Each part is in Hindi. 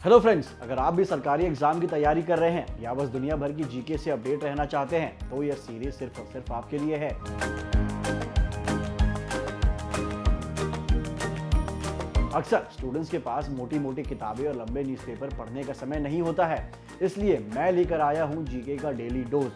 हेलो फ्रेंड्स, अगर आप भी सरकारी एग्जाम की तैयारी कर रहे हैं या बस दुनिया भर की जीके से अपडेट रहना चाहते हैं तो यह सीरीज सिर्फ और सिर्फ आपके लिए है। अक्सर स्टूडेंट्स के पास मोटी मोटी किताबें और लंबे न्यूज़पेपर पढ़ने का समय नहीं होता है, इसलिए मैं लेकर आया हूं जीके का डेली डोज।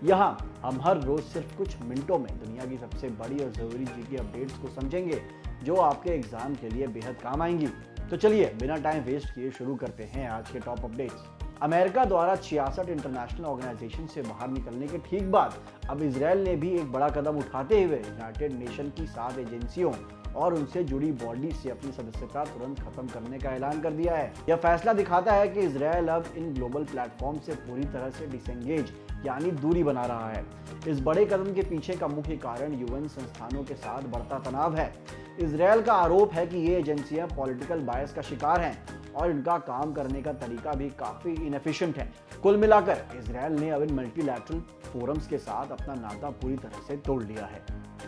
यहाँ हम हर रोज सिर्फ कुछ मिनटों में दुनिया की सबसे बड़ी और जरूरी जीके अपडेट्स को समझेंगे जो आपके एग्जाम के लिए बेहद काम आएंगी। तो चलिए बिना टाइम वेस्ट किए शुरू करते हैं आज के टॉप अपडेट्स। अमेरिका द्वारा 66 इंटरनेशनल ऑर्गेनाइजेशन से बाहर निकलने के ठीक बाद अब इजराइल ने भी एक बड़ा कदम उठाते हुए यूनाइटेड नेशन की 7 एजेंसियों और उनसे जुड़ी बॉडी से अपनी सदस्यता तुरंत खत्म करने का ऐलान कर दिया है। यह फैसला दिखाता है कि इजराइल अब इन ग्लोबल प्लेटफॉर्म से पूरी तरह से डिसएंगेज यानी दूरी बना रहा है। इस बड़े कदम के पीछे का मुख्य कारण यूएन संस्थानों के साथ बढ़ता तनाव है। इजराइल का आरोप है कि ये एजेंसियां पॉलिटिकल बायस का शिकार हैं और इनका काम करने का तरीका भी काफी इनएफिशिएंट है। कुल मिलाकर इजराइल ने अब इन मल्टीलैटरल फोरम्स के साथ अपना नाता पूरी तरह से तोड़ लिया है।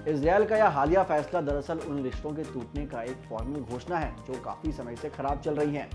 इजराइल का यह हालिया फैसला दरअसल उन रिश्तों के टूटने का एक फॉर्मल घोषणा है जो काफी समय से खराब चल रही हैं।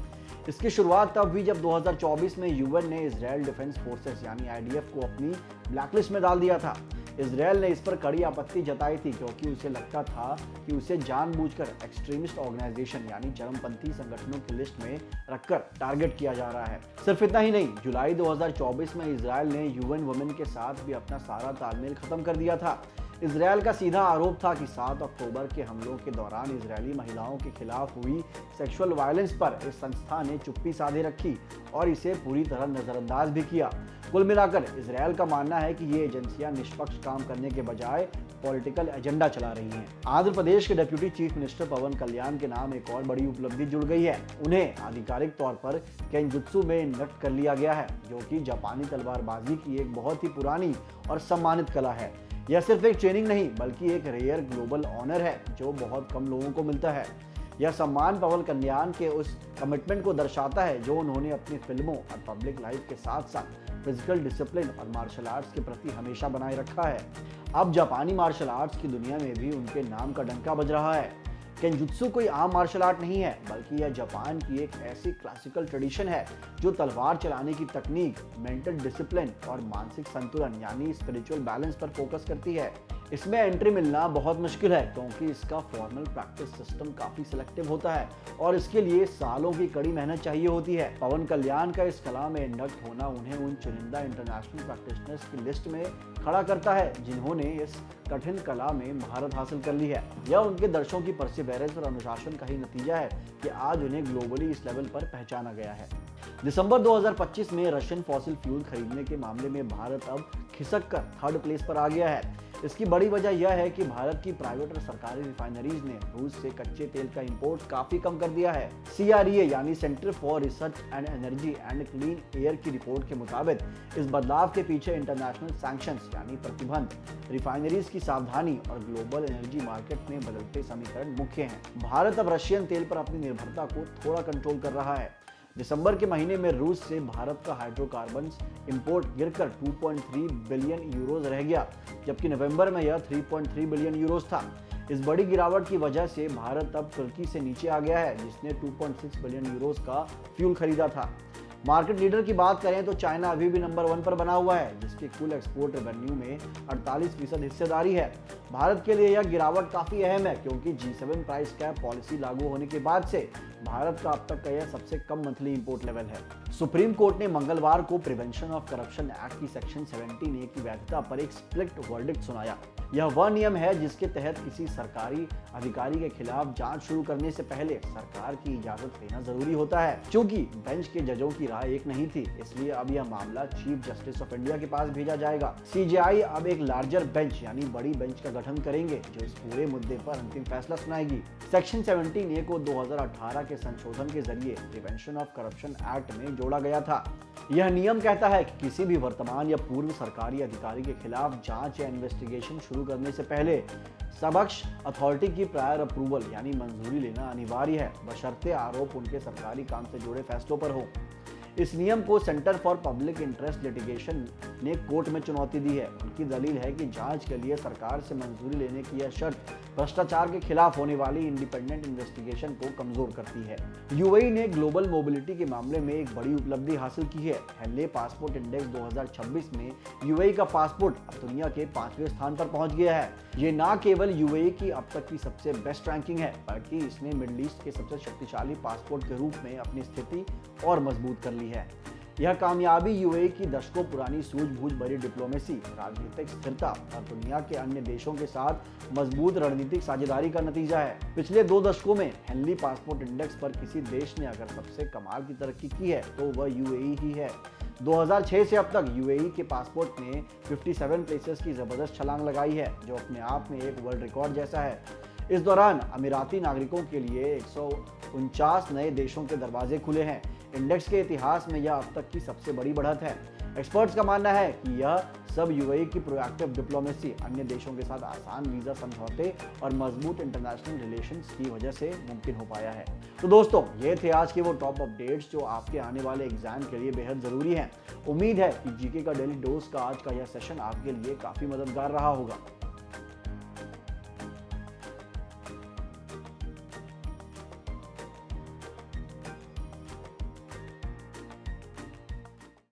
इसकी शुरुआत तब हुई जब 2024 में यूएन ने इजराइल डिफेंस फोर्सेस यानी आईडीएफ को अपनी ब्लैकलिस्ट में डाल दिया था। इजराइल ने इस पर कड़ी आपत्ति जताई थी क्योंकि उसे लगता था कि उसे जानबूझकर एक्सट्रीमिस्ट ऑर्गेनाइजेशन यानी चरमपंथी संगठनों की लिस्ट में रखकर टारगेट किया जा रहा है। सिर्फ इतना ही नहीं, जुलाई 2024 में इजराइल ने यूएन वुमेन के साथ भी अपना सारा तालमेल खत्म कर दिया था। इजराइल का सीधा आरोप था कि 7 अक्टूबर के हमलों के दौरान इजरायली महिलाओं के खिलाफ हुई सेक्सुअल वायलेंस पर इस संस्था ने चुप्पी साधे रखी और इसे पूरी तरह नजरअंदाज भी किया। कुल मिलाकर इजराइल का मानना है कि ये एजेंसियां निष्पक्ष काम करने के बजाय पॉलिटिकल एजेंडा चला रही हैं। आंध्र प्रदेश के डिप्टी चीफ मिनिस्टर पवन कल्याण के नाम एक और बड़ी उपलब्धि जुड़ गई है। उन्हें आधिकारिक तौर पर केंजुत्सु में इंडक्ट कर लिया गया है, जो कि जापानी तलवारबाजी की एक बहुत ही पुरानी और सम्मानित कला है। यह सिर्फ एक ट्रेनिंग नहीं बल्कि एक रेयर ग्लोबल ऑनर है जो बहुत कम लोगों को मिलता है। यह सम्मान पवन कल्याण के उस कमिटमेंट को दर्शाता है जो उन्होंने अपनी फिल्मों और पब्लिक लाइफ के साथ साथ फिजिकल डिसिप्लिन और मार्शल आर्ट्स के प्रति हमेशा बनाए रखा है। अब जापानी मार्शल आर्ट्स की दुनिया में भी उनके नाम का डंका बज रहा है। केंजुत्सु कोई आम मार्शल आर्ट नहीं है बल्कि यह जापान की एक ऐसी क्लासिकल ट्रेडिशन है जो तलवार चलाने की तकनीक, मेंटल डिसिप्लिन और मानसिक संतुलन यानी स्पिरिचुअल बैलेंस पर फोकस करती है। इसमें एंट्री मिलना बहुत मुश्किल है क्योंकि इसका फॉर्मल प्रैक्टिस सिस्टम काफी सिलेक्टिव होता है और इसके लिए सालों की कड़ी मेहनत चाहिए होती है। पवन कल्याण का इस कला में इंडक्ट होना उन्हें उन चुनिंदा इंटरनेशनल प्रैक्टिशनर्स की लिस्ट में खड़ा करता है जिन्होंने इस कठिन कला में महारत हासिल कर ली है। यह उनके दर्शकों की परसिवेरेंस और अनुशासन का ही नतीजा है कि आज उन्हें ग्लोबली इस लेवल पर पहचाना गया है। दिसंबर 2025 में रशियन फॉसिल फ्यूल खरीदने के मामले में भारत अब खिसक कर 3rd प्लेस पर आ गया है। इसकी बड़ी वजह यह है कि भारत की प्राइवेट और सरकारी रिफाइनरीज ने रूस से कच्चे तेल का इंपोर्ट काफी कम कर दिया है। CREA यानी centre for research and energy and clean air की रिपोर्ट के मुताबिक इस बदलाव के पीछे इंटरनेशनल सैंक्शंस यानी प्रतिबंध, रिफाइनरीज की सावधानी और ग्लोबल एनर्जी मार्केट में बदलते समीकरण मुख्य हैं। भारत अब रशियन तेल पर अपनी निर्भरता को थोड़ा कंट्रोल कर रहा है। दिसंबर के महीने में रूस से भारत का हाइड्रोकार्बन्स इंपोर्ट गिरकर 2.3 बिलियन यूरोज रह गया, जबकि नवंबर में यह 3.3 बिलियन यूरोज था। इस बड़ी गिरावट की वजह से भारत अब तुर्की से नीचे आ गया है जिसने 2.6 बिलियन यूरोज का फ्यूल खरीदा था। मार्केट लीडर की बात करें तो चाइना अभी भी नंबर 1 पर बना हुआ है जिसकी कुल एक्सपोर्ट रेवेन्यू में 48% हिस्सेदारी है। भारत के लिए यह गिरावट काफी अहम है क्योंकि G7 प्राइस कैप पॉलिसी लागू होने के बाद से भारत का अब तक का यह सबसे कम मंथली इंपोर्ट लेवल है। सुप्रीम कोर्ट ने मंगलवार को प्रिवेंशन ऑफ करप्शन एक्ट की सेक्शन 17A की वैधता पर एक स्प्लिट वर्डिक्ट सुनाया। यह वह नियम है जिसके तहत किसी सरकारी अधिकारी के खिलाफ जांच शुरू करने से पहले सरकार की इजाजत लेना जरूरी होता है। क्योंकि बेंच के जजों की राय एक नहीं थी, इसलिए अब यह मामला चीफ जस्टिस ऑफ इंडिया के पास भेजा जाएगा। CJI अब एक लार्जर बेंच यानी बड़ी बेंच का गठन करेंगे जो इस पूरे मुद्दे पर अंतिम फैसला सुनाएगी। सेक्शन 17A को 2018 के संशोधन के जरिए प्रिवेंशन ऑफ करप्शन एक्ट में जोड़ा गया था। यह नियम कहता है कि किसी भी वर्तमान या पूर्व सरकारी अधिकारी के खिलाफ जांच या इन्वेस्टिगेशन शुरू करने से पहले समक्ष अथॉरिटी की प्रायर अप्रूवल यानी मंजूरी लेना अनिवार्य है, बशर्ते आरोप उनके सरकारी काम से जुड़े फैसलों पर हो। इस नियम को centre for public interest litigation ने कोर्ट में चुनौती दी है। उनकी दलील है कि जांच के लिए सरकार से मंजूरी लेने की यह शर्त भ्रष्टाचार के खिलाफ होने वाली इंडिपेंडेंट इन्वेस्टिगेशन को कमजोर करती है। यूएई ने ग्लोबल मोबिलिटी के मामले में एक बड़ी उपलब्धि हासिल की है। हेनले पासपोर्ट इंडेक्स 2026 में यूएई का पासपोर्ट अब दुनिया के 5वें स्थान पर पहुंच गया है। ये ना केवल यूएई की अब तक की सबसे बेस्ट रैंकिंग है, बल्कि इसने मिडिल ईस्ट के सबसे शक्तिशाली पासपोर्ट के रूप में अपनी स्थिति और मजबूत कर ली है। यह कामयाबी यूएई की दशकों पुरानी सूझबूझ भरी डिप्लोमेसी, राजनीतिक स्थिरता और दुनिया के अन्य देशों के साथ मजबूत रणनीतिक साझेदारी का नतीजा है। पिछले 2 दशकों में हेनली पासपोर्ट इंडेक्स पर किसी देश ने अगर सबसे कमाल की तरक्की की है तो वह यूएई ही है। 2006 से अब तक यूएई के पासपोर्ट ने 57 प्लेसेस की जबरदस्त छलांग लगाई है, जो अपने आप में एक वर्ल्ड रिकॉर्ड जैसा है। इस दौरान अमीराती नागरिकों के लिए 149 नए देशों के दरवाजे खुले हैं। इंडेक्स के इतिहास में यह अब तक की सबसे बड़ी बढ़त है। एक्सपर्ट्स का मानना है कि यह सब यूएई की प्रोएक्टिव डिप्लोमेसी, अन्य देशों के साथ आसान वीजा समझौते और मजबूत इंटरनेशनल रिलेशंस की वजह से मुमकिन हो पाया है। तो दोस्तों, ये थे आज के वो टॉप अपडेट्स जो आपके आने वाले एग्जाम के लिए बेहद जरूरी हैं। उम्मीद है कि जीके का डेली डोज का आज का यह सेशन आपके लिए काफी मददगार रहा होगा।